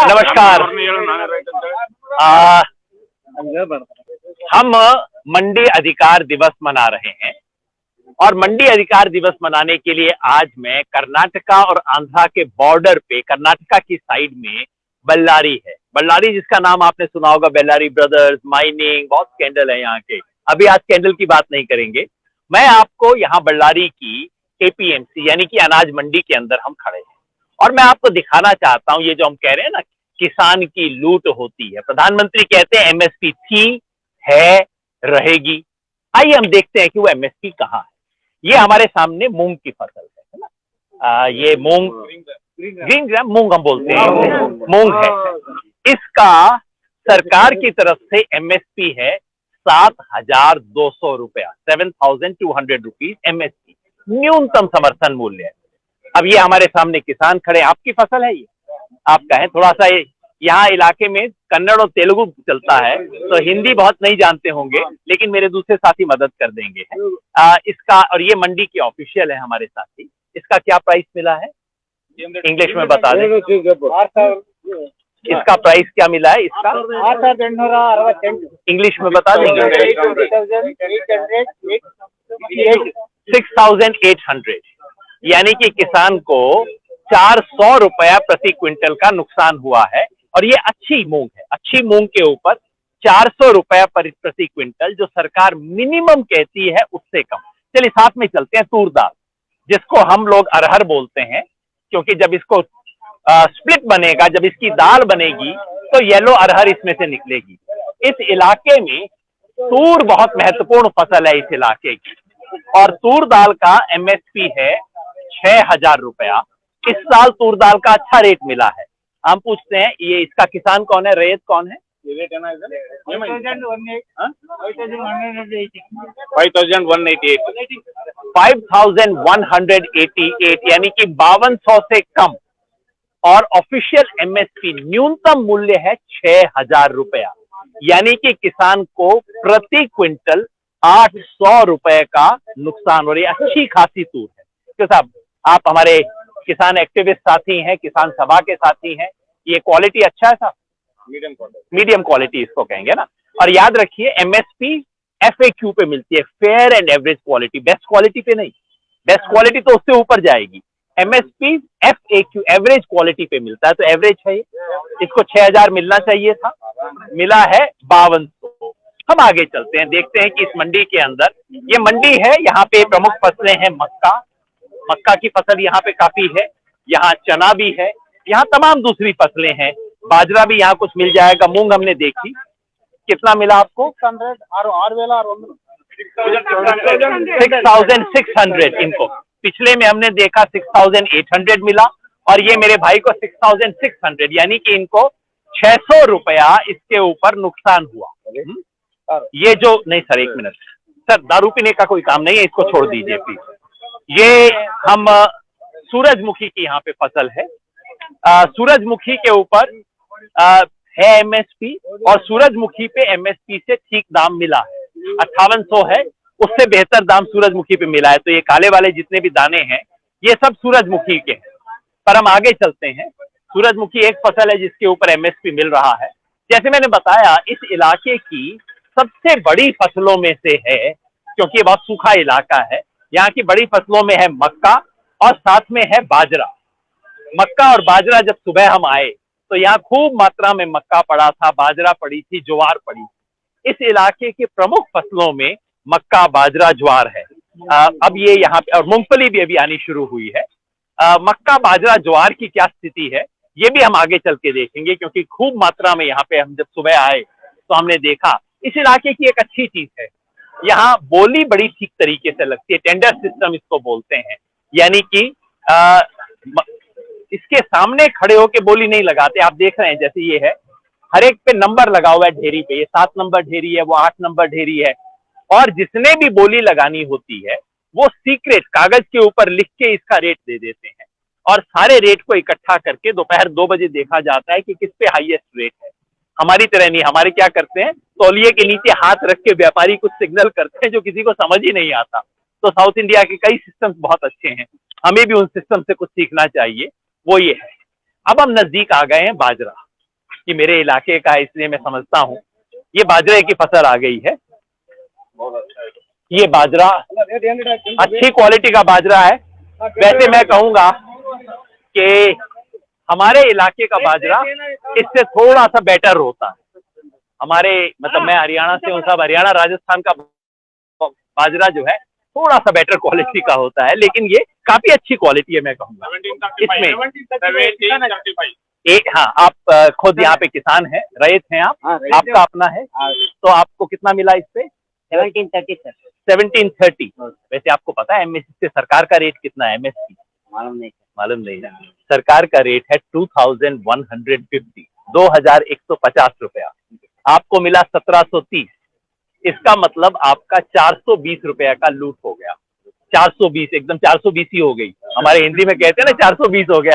नमस्कार। हम मंडी अधिकार दिवस मना रहे हैं और मंडी अधिकार दिवस मनाने के लिए आज मैं कर्नाटका और आंध्रा के बॉर्डर पे कर्नाटका की साइड में बल्लारी है। बल्लारी जिसका नाम आपने सुना होगा, बेल्लारी ब्रदर्स, माइनिंग, बहुत स्कैंडल है यहाँ के। अभी आज स्कैंडल की बात नहीं करेंगे। मैं आपको यहाँ बल्लारी की एपीएमसी यानी कि अनाज मंडी के अंदर हम खड़े हैं और मैं आपको दिखाना चाहता हूँ ये जो हम कह रहे हैं ना, किसान की लूट होती है। प्रधानमंत्री कहते हैं एमएसपी थी, है, रहेगी। आइए हम देखते हैं कि वो एमएसपी कहाँ है। ये हमारे सामने मूंग की फसल है ना, ये मूंग, ग्रीन ग्राम मूंग हम बोलते हैं, मूंग है। इसका सरकार की तरफ से एमएसपी है 7,200 रुपया, 7,200 रुपीज एमएसपी, न्यूनतम समर्थन मूल्य है। अब ये हमारे सामने किसान खड़े, आपकी फसल है ये, आप कहें थोड़ा सा यहाँ इलाके में कन्नड़ और तेलुगु चलता है तो हिंदी बहुत नहीं जानते होंगे, लेकिन मेरे दूसरे साथी मदद कर देंगे। इसका, और ये मंडी के ऑफिशियल है हमारे साथी, इसका क्या प्राइस मिला है इंग्लिश में बता दें। इसका प्राइस क्या मिला है इसका, इंग्लिश में बता देंगे। 6,800, यानी कि किसान को 400 रुपया प्रति क्विंटल का नुकसान हुआ है। और ये अच्छी मूंग है, अच्छी मूंग के ऊपर 400 रुपया प्रति क्विंटल जो सरकार मिनिमम कहती है उससे कम। चलिए साथ में चलते हैं तूर दाल, जिसको हम लोग अरहर बोलते हैं, क्योंकि जब इसको स्प्लिट बनेगा, जब इसकी दाल बनेगी तो येलो अरहर इसमें से निकलेगी। इस इलाके में तूर बहुत महत्वपूर्ण फसल है इस इलाके की, और तूर दाल का एमएसपी है 6,000 रुपया। इस साल तूर दाल का अच्छा रेट मिला है। हम पूछते हैं ये इसका किसान कौन है, रैयत कौन है? 5,188, यानी कि 5200 से कम। और ऑफिशियल एमएसपी न्यूनतम मूल्य है 6,000 रुपया, यानी कि किसान को प्रति क्विंटल 800 रुपए का नुकसान हो रही है। अच्छी खासी तूर है। तो साहब, आप हमारे किसान एक्टिविस्ट साथी हैं, किसान सभा के साथी हैं, ये क्वालिटी अच्छा है साहब? मीडियम क्वालिटी इसको कहेंगे ना। और याद रखिए एमएसपी एफएक्यू पे मिलती है, fair and average quality, best quality पे नहीं। बेस्ट क्वालिटी तो उससे ऊपर जाएगी। एमएसपी एफएक्यू एवरेज क्वालिटी पे मिलता है, तो एवरेज है ये। इसको 6,000 मिलना चाहिए था, मिला है 5200। हम आगे चलते हैं, देखते हैं कि इस मंडी के अंदर, ये मंडी है, यहाँ पे प्रमुख फसलें हैं मक्का, मक्का की फसल यहाँ पे काफी है, यहाँ चना भी है, यहाँ तमाम दूसरी फसलें हैं, बाजरा भी यहाँ कुछ मिल जाएगा। मूंग हमने देखी, कितना मिला आपको? 6,600 इनको। पिछले में हमने देखा 6,800 मिला, और ये मेरे भाई को 6,600, यानी कि इनको 600 रुपया इसके ऊपर नुकसान हुआ। ये जो नहीं सर, एक मिनट सर, दारू पीने का कोई काम नहीं है, इसको छोड़ दीजिए प्लीज। ये हम सूरजमुखी की यहाँ पे फसल है। सूरजमुखी के ऊपर है एमएसपी, और सूरजमुखी पे एमएसपी से ठीक दाम मिला है, 5800 है, उससे बेहतर दाम सूरजमुखी पे मिला है। तो ये काले वाले जितने भी दाने हैं ये सब सूरजमुखी के हैं। पर हम आगे चलते हैं। सूरजमुखी एक फसल है जिसके ऊपर एमएसपी मिल रहा है। जैसे मैंने बताया, इस इलाके की सबसे बड़ी फसलों में से है, क्योंकि ये बहुत सूखा इलाका है। यहाँ की बड़ी फसलों में है मक्का और साथ में है बाजरा। मक्का और बाजरा, जब सुबह हम आए तो यहाँ खूब मात्रा में मक्का पड़ा था, बाजरा पड़ी थी, ज्वार पड़ी थी। इस इलाके के प्रमुख फसलों में मक्का, बाजरा, ज्वार है। अब ये यहाँ पे, और मूंगफली भी अभी आनी शुरू हुई है। मक्का, बाजरा, ज्वार की क्या स्थिति है ये भी हम आगे चल के देखेंगे, क्योंकि खूब मात्रा में यहाँ पे हम जब सुबह आए तो हमने देखा। इस इलाके की एक अच्छी चीज है, यहाँ बोली बड़ी ठीक तरीके से लगती है, टेंडर सिस्टम इसको बोलते हैं, यानी कि इसके सामने खड़े होके बोली नहीं लगाते। आप देख रहे हैं जैसे ये है, हर एक पे नंबर लगा हुआ है ढेरी पे, ये 7 नंबर ढेरी है, वो 8 नंबर ढेरी है, और जिसने भी बोली लगानी होती है वो सीक्रेट कागज के ऊपर लिख के इसका रेट दे देते हैं, और सारे रेट को इकट्ठा करके दोपहर 2 बजे देखा जाता है कि किस पे हाईएस्ट रेट है। हमारी तरह नहीं, हमारे क्या करते हैं, तौलिए के नीचे हाथ रख के व्यापारी कुछ सिग्नल करते हैं जो किसी को समझ ही नहीं आता। तो साउथ इंडिया के कई सिस्टम्स बहुत अच्छे हैं। हमें भी उन सिस्टम से कुछ सीखना चाहिए, वो ये है। अब हम नजदीक आ गए हैं बाजरा, कि मेरे इलाके का है इसलिए मैं समझता हूँ। ये बाजरे की फसल आ गई है। ये बाजरा अच्छी क्वालिटी का बाजरा है। वैसे मैं कहूंगा कि हमारे इलाके का बाजरा इससे थोड़ा सा बेटर होता है। हमारे मतलब मैं हरियाणा से हूँ, सब हरियाणा राजस्थान का बाजरा जो है थोड़ा सा बेटर क्वालिटी का होता है, लेकिन ये काफी अच्छी क्वालिटी है मैं कहूँगा इसमें। एक हाँ, आप खुद यहाँ पे किसान हैं, रैयत हैं आप, आपका अपना है, तो आपको कितना मिला इस पे? 1730 सर। 1730। वैसे आपको पता है एमएसपी से सरकार का रेट कितना है? एमएसपी मालूम नहीं ना। सरकार का रेट है 2150, 2150 रुपया। आपको मिला 1730। इसका मतलब आपका 420 रुपया का लूट हो गया। 420, एकदम 420 ही हो गई। हमारे हिंदी में कहते हैं ना 420 हो गया।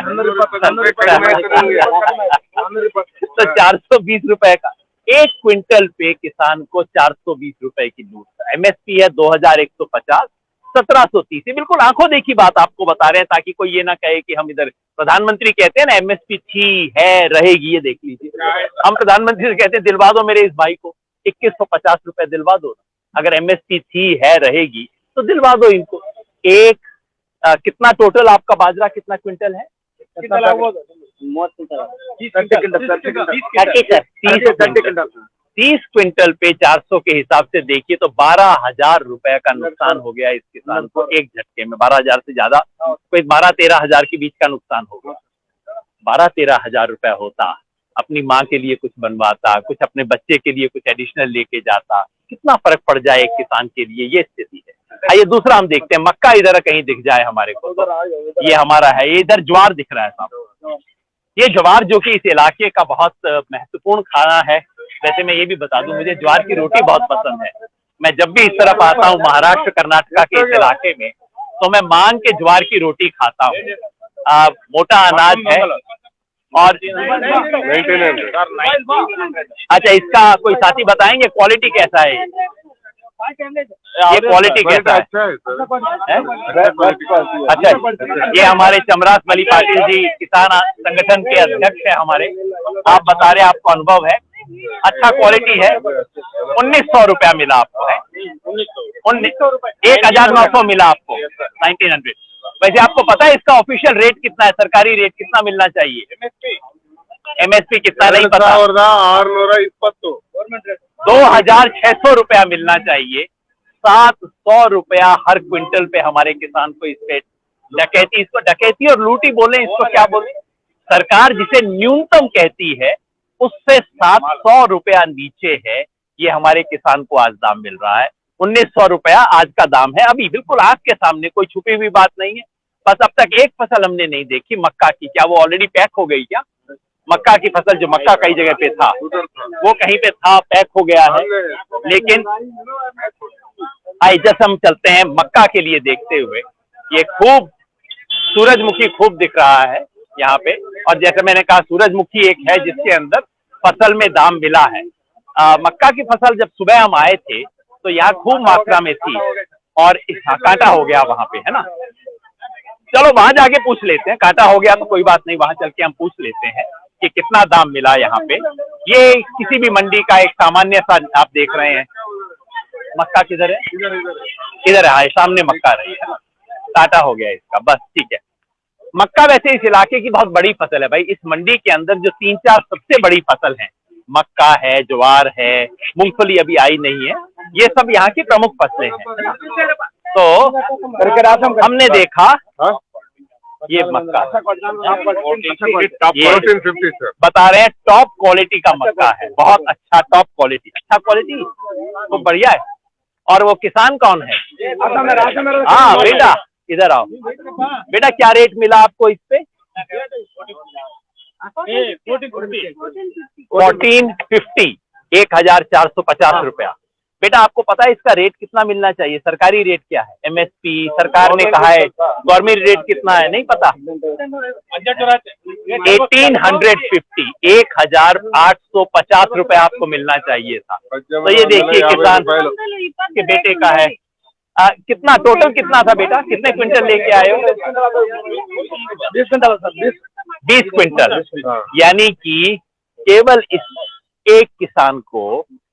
तो 420 रुपए का, 1 क्विंटल पे किसान को 420 रुपए की लूट। एमएसपी है 2150, 1730। बिल्कुल आंखों देखी बात आपको बता रहे हैं, ताकि कोई ये ना कहे कि हम इधर, प्रधानमंत्री कहते हैं ना एमएसपी थी, है, रहेगी, ये देख लीजिए। हम प्रधानमंत्री से कहते हैं दिलवा दो मेरे इस भाई को 2150 रुपए दिलवा दो। अगर एमएसपी थी, है, रहेगी तो दिलवा दो इनको। एक कितना टोटल आपका बाजरा कितना क्विंटल है? 30 क्विंटल पे 400 के हिसाब से देखिए तो 12,000 रुपए का नुकसान हो गया इस किसान को एक झटके में। 12,000 से ज्यादा, कोई 12-13 हजार के बीच का नुकसान हो गया। 12-13 हजार रुपया होता, अपनी माँ के लिए कुछ बनवाता, कुछ अपने बच्चे के लिए कुछ एडिशनल लेके जाता, कितना फर्क पड़ जाए एक किसान के लिए, ये स्थिति है। आइए दूसरा हम देखते हैं, मक्का इधर कहीं दिख जाए हमारे को तो ये हमारा है। ये इधर ज्वार दिख रहा है साहब। ये ज्वार जो कि इस इलाके का बहुत महत्वपूर्ण खाना है। वैसे मैं ये भी बता दूं, मुझे ज्वार की रोटी बहुत पसंद है। मैं जब भी इस तरफ आता हूँ महाराष्ट्र कर्नाटका के इस इलाके में, तो मैं मांग के ज्वार की रोटी खाता हूँ। मोटा अनाज है और अच्छा, इसका कोई साथी बताएंगे क्वालिटी कैसा है? ये क्वालिटी कैसा है? अच्छा, ये हमारे चमरास मली पाटिल जी किसान संगठन के अध्यक्ष है हमारे। आप बता रहे आपको अनुभव है, अच्छा क्वालिटी है। 1900 रुपया मिला आपको, है 1900 मिला आपको, 1900। वैसे आपको पता है इसका ऑफिशियल रेट कितना है? सरकारी रेट कितना मिलना चाहिए? एमएसपी कितना नहीं पता। 2600 रुपया मिलना चाहिए। 700 रुपया हर क्विंटल पे हमारे किसान को इस पे डकैती, इसको डकैती और लूटी बोले, इसको क्या बोले? सरकार जिसे न्यूनतम कहती है उससे 700 रुपया नीचे है, ये हमारे किसान को आज दाम मिल रहा है। 1900 रुपया आज का दाम है, अभी बिल्कुल आंख के सामने, कोई छुपी हुई बात नहीं है। बस अब तक एक फसल हमने नहीं देखी मक्का की, क्या वो ऑलरेडी पैक हो गई क्या? मक्का की फसल, जो मक्का कई जगह पे था वो कहीं पे था, पैक हो गया है। लेकिन जैसे हम चलते हैं मक्का के लिए देखते हुए, ये खूब सूरजमुखी खूब दिख रहा है यहाँ पे। और जैसे मैंने कहा सूरजमुखी एक है जिसके अंदर फसल में दाम मिला है। मक्का की फसल जब सुबह हम आए थे तो यहाँ खूब मात्रा में थी और कांटा हो गया वहां पे, है ना। चलो वहां जाके पूछ लेते हैं, कांटा हो गया तो कोई बात नहीं, वहां चल के हम पूछ लेते हैं कि कितना दाम मिला यहाँ पे। ये किसी भी मंडी का एक सामान्य सा आप देख रहे हैं। मक्का किधर है? इधर है, सामने मक्का रही है, कांटा हो गया इसका, बस ठीक है। मक्का वैसे इस इलाके की बहुत बड़ी फसल है भाई। इस मंडी के अंदर जो 3-4 सबसे बड़ी फसल है, मक्का है, ज्वार है, मूंगफली अभी आई नहीं है, ये सब यहाँ की प्रमुख फसलें हैं। तो हमने देखा ये मक्का, ये बता रहे हैं टॉप क्वालिटी का मक्का है, बहुत अच्छा टॉप क्वालिटी, अच्छा क्वालिटी तो बढ़िया है। और वो किसान कौन है? हाँ बेटा इधर आओ बेटा, क्या रेट मिला आपको इस पे? 1450, 1450 रुपया। बेटा आपको पता है इसका रेट कितना मिलना चाहिए? सरकारी रेट क्या है? एमएसपी सरकार ने कहा है, गवर्नमेंट रेट कितना है नहीं पता। 1850, 1850 रुपया आपको मिलना चाहिए था। तो ये देखिए किसान के बेटे का है, कितना टोटल कितना था बेटा, कितने क्विंटल लेके आए हो? 20 क्विंटल सर। 20 क्विंटल। यानी कि केवल इस एक किसान को,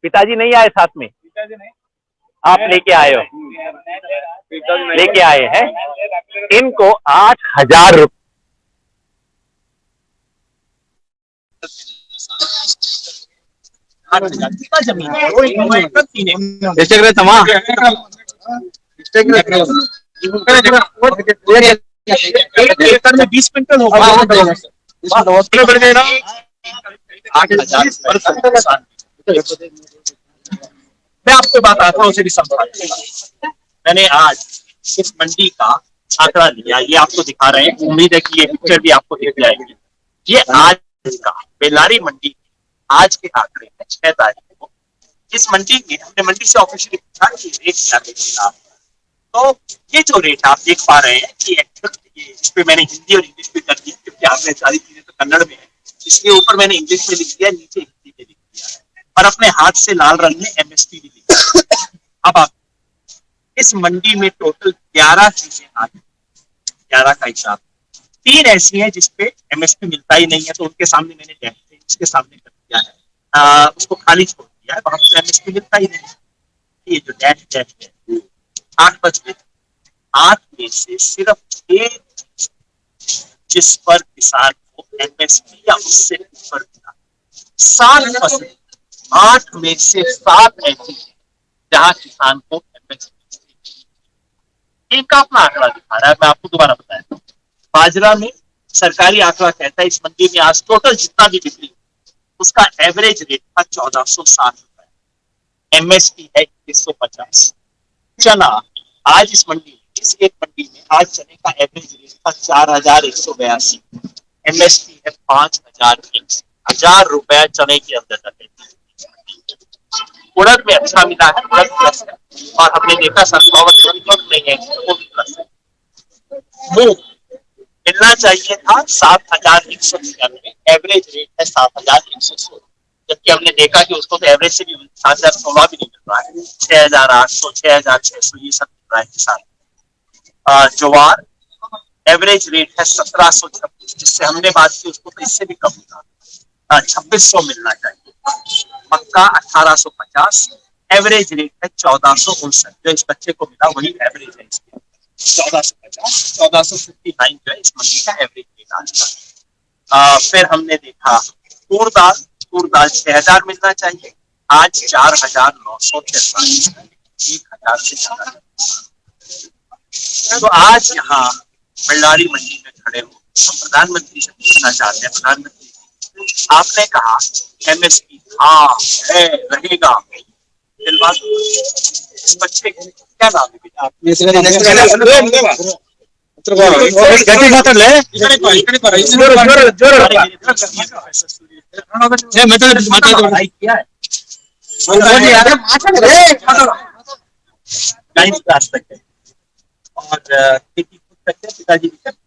पिताजी नहीं आए साथ में, आप लेके आए हो, लेके आए हैं, इनको 8,000 रुपये एकड़ में 20 क्विंटल होगा। 8,000। मैं आपको बात आता हूँ, उसे भी समझा। मैंने आज इस मंडी का आंकड़ा लिया, ये आपको दिखा रहे हैं, उम्मीद है कि ये पिक्चर भी आपको दिख जाएगी। ये आज का बेल्लारी मंडी आज के आंकड़े में 6 तारीख को इस मंडी में हमने मंडी से ऑफिशियली पूछा कि रेट क्या मिलेगा। तो ये जो रेट आप देख पा रहे हैं कि इस पे मैंने हिंदी और इंग्लिश में कर दिया, क्योंकि आपने सारी चीजें तो कन्नड़ में है, इसलिए ऊपर मैंने इंग्लिश में लिख दिया, नीचे हिंदी में लिख दिया है, और अपने हाथ से लाल रंग में एमएसपी भी लिख दिया। अब आप इस मंडी में टोटल 11 चीजें आ गई, 11 का हिसाब। 3 ऐसी हैं जिसपे एमएसपी मिलता ही नहीं है, तो उनके सामने मैंने उसके सामने कर दिया है, उसको खाली छोड़ दिया है, वहां पर एमएसपी मिलता ही नहीं। ये जो डैश डैश है 8 बजे, 8 में से सिर्फ एक जिस पर किसान को एमएसपी या उससे ऊपर मिला, 7%। 8 में से 7 ऐसी है जहां किसान को एमएसपी। एक अपना आंकड़ा दिखा रहा है, मैं आपको दोबारा बताया। बाजरा में सरकारी आंकड़ा कहता है इस मंडी में आज टोटल जितना भी बिक्री उसका एवरेज रेट था 1460 रुपए, एमएसपी है 2150। चना आज इस मंडी में, इस एक मंडी में आज चने का एवरेज रेट था 4182, एमएसपी है 5001 रुपया चने के अंदर है। उड़द में अच्छा मिला है, उड़द प्लस है, और हमने देखा सनफ्लावर नहीं है, वो भी प्लस है। मूंग मिलना चाहिए था 7196, एवरेज रेट है 7116, जबकि हमने देखा कि उसको तो एवरेज से भी 7016 भी नहीं मिल रहा है, 6800 6600 ये सब मिल रहा है किसान। ज्वार एवरेज रेट है 1726, जिससे हमने बात की उसको तो इससे भी कम था, 2600 मिलना चाहिए। मक्का 1850, एवरेज रेट है 1459, जो इस बच्चे को मिला वही एवरेज है इसके, 1450 1459 जो है इस मंडी का एवरेज रेट आज का। फिर हमने देखा तूर दाल 6000 मिलना चाहिए, आज 4943, 1000 से ज्यादा। तो आज यहाँ बेल्लारी मंडी में खड़े हो हम प्रधानमंत्री से पूछना चाहते हैं, प्रधानमंत्री आपने कहा एमएसपी था, है, रहेगा, इस बच्चे क्या नाम है बेटा? और खेती खुद करते हैं, पिताजी भी करते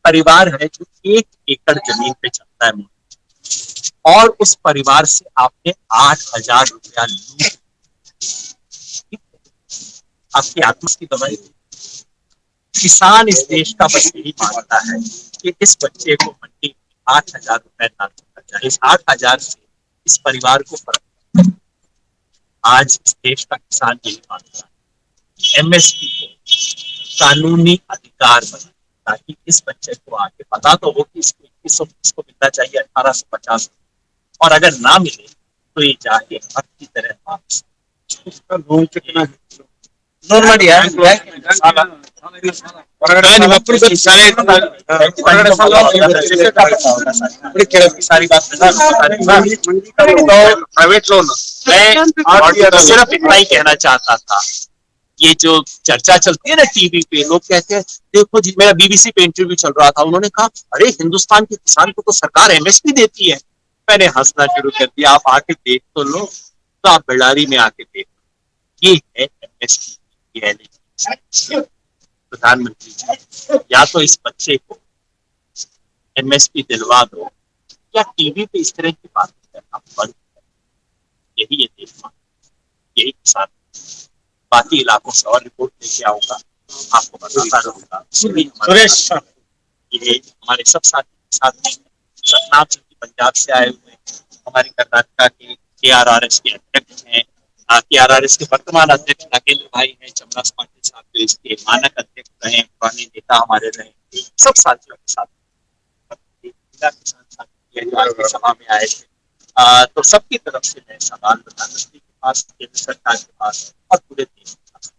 परिवार है जो 1 एकड़ जमीन पे चलता है, और उस परिवार से आपने 8,000 रुपया लूट, आपकी आत्मा की दवाई। किसान इस देश का बस यही मानता है कि इस बच्चे को मंडी में 8,000 रुपए ना देना चाहिए, इस 8,000 से इस परिवार को फर्क। आज इस देश का किसान यही मानता है एमएसपी को कानूनी अधिकार बना, ताकि इस बच्चे को आगे पता तो हो कि इसको 2120 मिलना चाहिए 1850, और अगर ना मिले तो ये जाके हक की तरह वापस। उसका लोन कितना है? सारी बात प्राइवेट लोन। मैं सिर्फ इतना ही कहना चाहता था, ये जो चर्चा चलती है ना टीवी पे, लोग कहते हैं देखो जी, मेरा बीबीसी पे इंटरव्यू चल रहा था, उन्होंने कहा अरे हिंदुस्तान के किसान को तो सरकार एमएसपी देती है। मैंने हंसना शुरू कर दिया, आप आके देख तो लो, तो आप बेल्लारी में आके देख, ये है एमएसपी रियलिटी। प्रधानमंत्री जी, या तो इस बच्चे को एमएसपी दिलवा दो, या टीवी पे इस तरह की बात करना बंद। यही है देश, यही किसान। बाकी इलाकों से और रिपोर्ट लेके आऊंगा, आपको बताता रहूंगा। सुरेश, ये हमारे सब साथी सतनाम सिंह पंजाब से आए हुए, हमारी कर्नाटका के KRRS के अध्यक्ष हैं, KRRS के वर्तमान अध्यक्ष नागेंद्र भाई हैं, चमरास पाटिल साहब जो इसके मानक अध्यक्ष रहे, पुराने नेता हमारे रहे, सब साथियों के साथ किसान साथी के सभा में आए थे। तो सबकी तरफ से मैं सवाल प्रधानमंत्री के पास, केंद्र सरकार के पास और पूरे देश के पास।